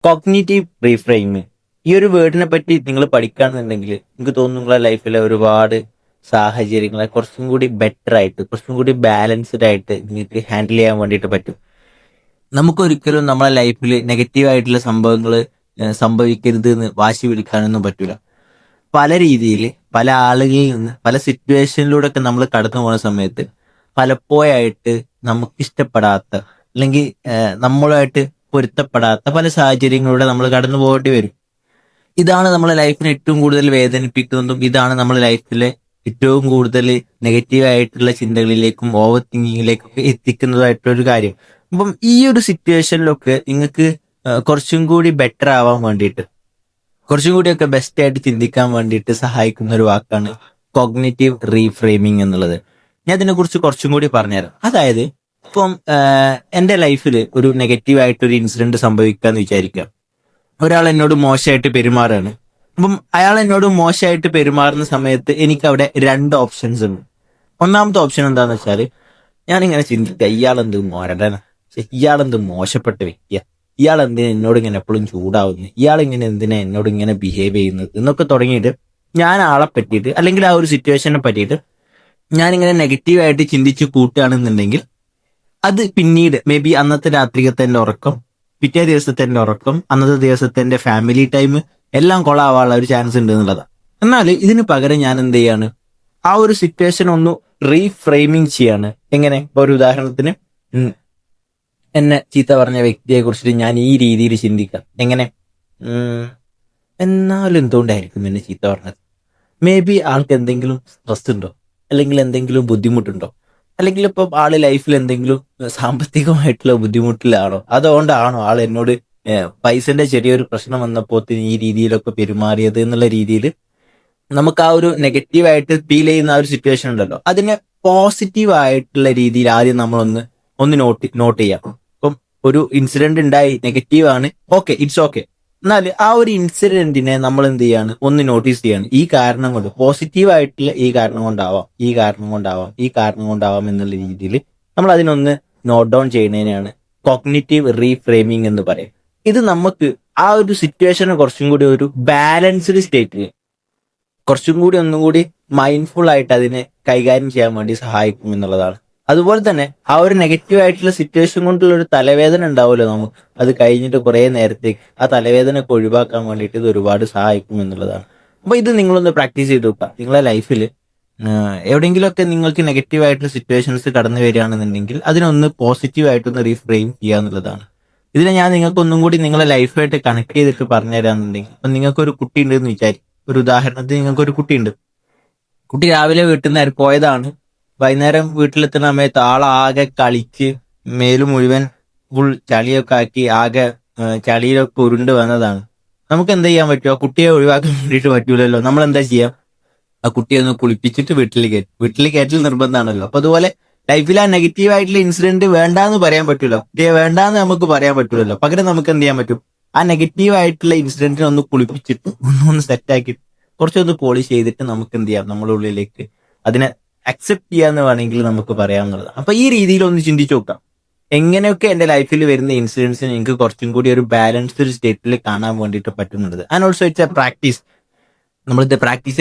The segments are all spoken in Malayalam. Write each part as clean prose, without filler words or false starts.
കോഗ്നിറ്റീവ് റീഫ്രെയിമിങ് ഈ ഒരു വേർഡിനെ പറ്റി നിങ്ങൾ പഠിക്കുകയാണെന്നുണ്ടെങ്കിൽ എനിക്ക് തോന്നുന്നു നിങ്ങളെ ലൈഫിലെ ഒരുപാട് സാഹചര്യങ്ങളെ കുറച്ചും കൂടി ബെറ്റർ ആയിട്ട് കുറച്ചും കൂടി ബാലൻസ്ഡ് ആയിട്ട് നിങ്ങൾക്ക് ഹാൻഡിൽ ചെയ്യാൻ വേണ്ടിയിട്ട് പറ്റും. നമുക്കൊരിക്കലും നമ്മളെ ലൈഫിൽ നെഗറ്റീവ് ആയിട്ടുള്ള സംഭവങ്ങൾ സംഭവിക്കരുത് എന്ന് വാശി പിടിക്കാനൊന്നും പറ്റൂല. പല രീതിയിൽ പല ആളുകളിൽ നിന്ന് പല സിറ്റുവേഷനിലൂടെ ഒക്കെ നമ്മൾ കടന്നു പോകുന്ന സമയത്ത് പലപ്പോഴായിട്ട് നമുക്കിഷ്ടപ്പെടാത്ത അല്ലെങ്കിൽ നമ്മളുമായിട്ട് പൊരുത്തപ്പെടാത്ത പല സാഹചര്യങ്ങളിലൂടെ നമ്മൾ കടന്നു പോകേണ്ടി വരും. ഇതാണ് നമ്മളെ ലൈഫിനെ ഏറ്റവും കൂടുതൽ വേദനിപ്പിക്കുന്നതും ഇതാണ് നമ്മളെ ലൈഫിലെ ഏറ്റവും കൂടുതൽ നെഗറ്റീവ് ആയിട്ടുള്ള ചിന്തകളിലേക്കും ഓവർ തിങ്കിങ്ങിലേക്കും ഒക്കെ എത്തിക്കുന്നതായിട്ടുള്ള ഒരു കാര്യം. അപ്പം ഈ ഒരു സിറ്റുവേഷനിലൊക്കെ നിങ്ങൾക്ക് കുറച്ചും കൂടി ബെറ്റർ ആവാൻ വേണ്ടിയിട്ട് കുറച്ചും കൂടിയൊക്കെ ബെസ്റ്റ് ആയിട്ട് ചിന്തിക്കാൻ വേണ്ടിയിട്ട് സഹായിക്കുന്ന ഒരു വാക്കാണ് കോഗ്നിറ്റീവ് റീഫ്രെയിമിംഗ് എന്നുള്ളത്. ഞാൻ ഇതിനെക്കുറിച്ച് കുറച്ചും കൂടി പറഞ്ഞുതരാം. അതായത് ഇപ്പം എൻ്റെ ലൈഫിൽ ഒരു നെഗറ്റീവ് ആയിട്ടൊരു ഇൻസിഡന്റ് സംഭവിക്കാന്ന് വിചാരിക്കുക. ഒരാൾ എന്നോട് മോശമായിട്ട് പെരുമാറാണ്. അപ്പം അയാൾ എന്നോട് മോശമായിട്ട് പെരുമാറുന്ന സമയത്ത് എനിക്ക് അവിടെ രണ്ട് ഓപ്ഷൻസ് ഉണ്ട്. ഒന്നാമത്തെ ഓപ്ഷൻ എന്താന്ന് വെച്ചാൽ ഞാനിങ്ങനെ ചിന്തിക്കുക, ഇയാളെന്ത് മോരടന, ഇയാളെന്ത് മോശപ്പെട്ട വ്യക്തിയാ, ഇയാൾ എന്തിനാ എന്നോട് ഇങ്ങനെ എപ്പോഴും ചൂടാവുന്നത്, ഇയാളിങ്ങനെ എന്തിനാ എന്നോട് ഇങ്ങനെ ബിഹേവ് ചെയ്യുന്നത് എന്നൊക്കെ തുടങ്ങിയിട്ട് ഞാൻ ആളെ പറ്റിയിട്ട് അല്ലെങ്കിൽ ആ ഒരു സിറ്റുവേഷനെ പറ്റിയിട്ട് ഞാനിങ്ങനെ നെഗറ്റീവായിട്ട് ചിന്തിച്ച് കൂട്ടുകയാണെന്നുണ്ടെങ്കിൽ അത് പിന്നീട് മേ ബി അന്നത്തെ രാത്രികത്തെ എൻ്റെ ഉറക്കം, പിറ്റേ ദിവസത്തെ എൻ്റെ ഉറക്കം, അന്നത്തെ ദിവസത്തെ എൻ്റെ ഫാമിലി ടൈം എല്ലാം കൊളാവാനുള്ള ഒരു ചാൻസ് ഉണ്ട് എന്നുള്ളതാണ്. എന്നാൽ ഇതിന് പകരം ഞാൻ എന്ത് ചെയ്യാണ്, ആ ഒരു സിറ്റുവേഷൻ ഒന്ന് റീഫ്രെയിമിങ് ചെയ്യാണ്. എങ്ങനെ? ഇപ്പൊ ഒരു ഉദാഹരണത്തിന് എന്നെ ചീത്ത പറഞ്ഞ വ്യക്തിയെ കുറിച്ചിട്ട് ഞാൻ ഈ രീതിയിൽ ചിന്തിക്കാം. എങ്ങനെ? എന്നാലും എന്തുകൊണ്ടായിരിക്കും എന്നെ ചീത്ത പറഞ്ഞത്? മേ ബി ആൾക്ക് എന്തെങ്കിലും സ്ട്രെസ് ഉണ്ടോ, അല്ലെങ്കിൽ എന്തെങ്കിലും ബുദ്ധിമുട്ടുണ്ടോ, അല്ലെങ്കിൽ ഇപ്പം ആള് ലൈഫിൽ എന്തെങ്കിലും സാമ്പത്തികമായിട്ടുള്ള ബുദ്ധിമുട്ടിലാണോ, അതുകൊണ്ടാണോ ആൾ എന്നോട് പൈസന്റെ ചെറിയൊരു പ്രശ്നം വന്നപ്പോൾ ഈ രീതിയിലൊക്കെ പെരുമാറിയത് എന്നുള്ള രീതിയിൽ നമുക്ക് ആ ഒരു നെഗറ്റീവായിട്ട് ഫീൽ ചെയ്യുന്ന ആ ഒരു സിറ്റുവേഷൻ ഉണ്ടല്ലോ, അതിനെ പോസിറ്റീവ് ആയിട്ടുള്ള രീതിയിൽ ആദ്യം നമ്മളൊന്ന് നോട്ട് ചെയ്യാം. ഇപ്പം ഒരു ഇൻസിഡന്റ് ഉണ്ടായി, നെഗറ്റീവ് ആണ്, ഓക്കെ, ഇറ്റ്സ് ഓക്കെ. എന്നാൽ ആ ഒരു ഇൻസിഡന്റിനെ നമ്മൾ എന്ത് ചെയ്യാണ്, ഒന്ന് നോട്ടീസ് ചെയ്യാണ്. ഈ കാരണം കൊണ്ട് പോസിറ്റീവ് ആയിട്ടുള്ള ഈ കാരണം കൊണ്ടാവാം, ഈ കാരണം കൊണ്ടാവാം, ഈ കാരണം കൊണ്ടാവാം എന്നുള്ള രീതിയിൽ നമ്മൾ അതിനൊന്ന് നോട്ട് ഡൗൺ ചെയ്യുന്നതിനാണ് കോഗ്നിറ്റീവ് റീഫ്രെയിമിംഗ് എന്ന് പറയും. ഇത് നമുക്ക് ആ ഒരു സിറ്റുവേഷനെ കുറച്ചും കൂടി ഒരു ബാലൻസ്ഡ് സ്റ്റേറ്റിൽ കുറച്ചും കൂടി ഒന്നും കൂടി മൈൻഡ്ഫുൾ ആയിട്ട് അതിനെ കൈകാര്യം ചെയ്യാൻ വേണ്ടി സഹായിക്കും എന്നുള്ളതാണ്. അതുപോലെ തന്നെ ആ ഒരു നെഗറ്റീവ് ആയിട്ടുള്ള സിറ്റുവേഷൻ കൊണ്ടുള്ള ഒരു തലവേദന ഉണ്ടാവുമല്ലോ നമുക്ക്, അത് കഴിഞ്ഞിട്ട് കുറെ നേരത്തേക്ക് ആ തലവേദന ഒക്കെ ഒഴിവാക്കാൻ വേണ്ടിയിട്ട് ഇത് ഒരുപാട് സഹായിക്കും എന്നുള്ളതാണ്. അപ്പൊ ഇത് നിങ്ങളൊന്ന് പ്രാക്ടീസ് ചെയ്ത് നോക്കുക. നിങ്ങളെ ലൈഫിൽ എവിടെയെങ്കിലുമൊക്കെ നിങ്ങൾക്ക് നെഗറ്റീവ് ആയിട്ടുള്ള സിറ്റുവേഷൻസ് കടന്നു വരികയാണെന്നുണ്ടെങ്കിൽ അതിനൊന്ന് പോസിറ്റീവ് ആയിട്ടൊന്ന് റീഫ്രെയിം ചെയ്യുക എന്നുള്ളതാണ്. ഇതിനെ ഞാൻ നിങ്ങൾക്ക് ഒന്നും കൂടി നിങ്ങളെ ലൈഫായിട്ട് കണക്ട് ചെയ്തിട്ട് പറഞ്ഞു തരാന്നുണ്ടെങ്കിൽ, ഇപ്പൊ നിങ്ങൾക്ക് ഒരു കുട്ടി ഉണ്ടെന്ന് വിചാരിക്കും. ഒരു ഉദാഹരണത്തിന് നിങ്ങൾക്ക് ഒരു കുട്ടിയുണ്ട്. കുട്ടി രാവിലെ വീട്ടിൽ നിന്ന് പോയതാണ്. വൈകുന്നേരം വീട്ടിലെത്തുന്ന സമയത്ത് ആളാകെ കളിച്ച് മേല് മുഴുവൻ ഫുൾ ചളിയൊക്കെ ആക്കി ആകെ ചളിയിലൊക്കെ ഉരുണ്ട് വന്നതാണ്. നമുക്ക് എന്താ ചെയ്യാൻ പറ്റുമോ? കുട്ടിയെ ഒഴിവാക്കാൻ വേണ്ടിയിട്ട് പറ്റൂലല്ലോ. നമ്മൾ എന്താ ചെയ്യാം? ആ കുട്ടിയെ ഒന്ന് കുളിപ്പിച്ചിട്ട് വീട്ടിൽ കയറ്റൽ നിർബന്ധമാണല്ലോ. അപ്പൊ അതുപോലെ ലൈഫിൽ ആ നെഗറ്റീവ് ആയിട്ടുള്ള ഇൻസിഡന്റ് വേണ്ടാന്ന് പറയാൻ പറ്റൂലോ, കുട്ടിയെ വേണ്ടാന്ന് നമുക്ക് പറയാൻ പറ്റൂലല്ലോ. പകരം നമുക്ക് എന്ത് ചെയ്യാൻ പറ്റും? ആ നെഗറ്റീവ് ആയിട്ടുള്ള ഇൻസിഡന്റിനെ ഒന്ന് കുളിപ്പിച്ചിട്ട് ഒന്നൊന്ന് സെറ്റാക്കിയിട്ട് കുറച്ചൊന്ന് പോളിഷ് ചെയ്തിട്ട് നമുക്ക് എന്ത് ചെയ്യാം, നമ്മുടെ ഉള്ളിലേക്ക് അതിനെ അക്സെപ്റ്റ് ചെയ്യാന്ന് വേണമെങ്കിൽ നമുക്ക് പറയാവുന്നതാണ്. അപ്പൊ ഈ രീതിയിൽ ഒന്ന് ചിന്തിച്ചു നോക്കാം, എങ്ങനെയൊക്കെ എന്റെ ലൈഫിൽ വരുന്ന ഇൻസിഡൻസിന് എനിക്ക് കുറച്ചും കൂടി ഒരു ബാലൻസ്ഡ് സ്റ്റേറ്റിൽ കാണാൻ വേണ്ടിയിട്ട് പറ്റുന്നുണ്ട്. And also it's A practice. നമ്മളിത് പ്രാക്ടീസ്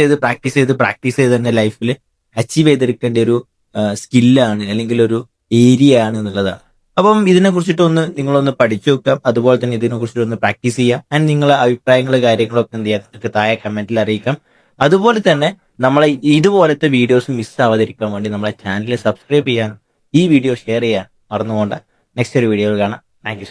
ചെയ്ത് എന്റെ ലൈഫിൽ അച്ചീവ് ചെയ്തെടുക്കേണ്ട ഒരു സ്കില്ലാണ് അല്ലെങ്കിൽ ഒരു ഏരിയ ആണ് എന്നുള്ളതാണ്. അപ്പം ഇതിനെ കുറിച്ചിട്ട് നിങ്ങളൊന്ന് പഠിച്ചു വെക്കാം. അതുപോലെ തന്നെ ഇതിനെ കുറിച്ചിട്ട് ഒന്ന് പ്രാക്ടീസ് ചെയ്യാം. ആൻഡ് നിങ്ങളെ അഭിപ്രായങ്ങൾ കാര്യങ്ങളൊക്കെ എന്ത് ചെയ്യാം, നിങ്ങൾക്ക് താഴെ കമന്റിൽ അറിയിക്കാം. അതുപോലെ തന്നെ നമ്മളെ ഇതുപോലത്തെ വീഡിയോസ് മിസ് ആവാതിരിക്കാൻ വേണ്ടി നമ്മളെ ചാനൽ സബ്സ്ക്രൈബ് ചെയ്യാൻ, ഈ വീഡിയോ ഷെയർ ചെയ്യാൻ മറന്നുകൊണ്ട് നെക്സ്റ്റ് ഒരു വീഡിയോയിൽ കാണാം. Thank you.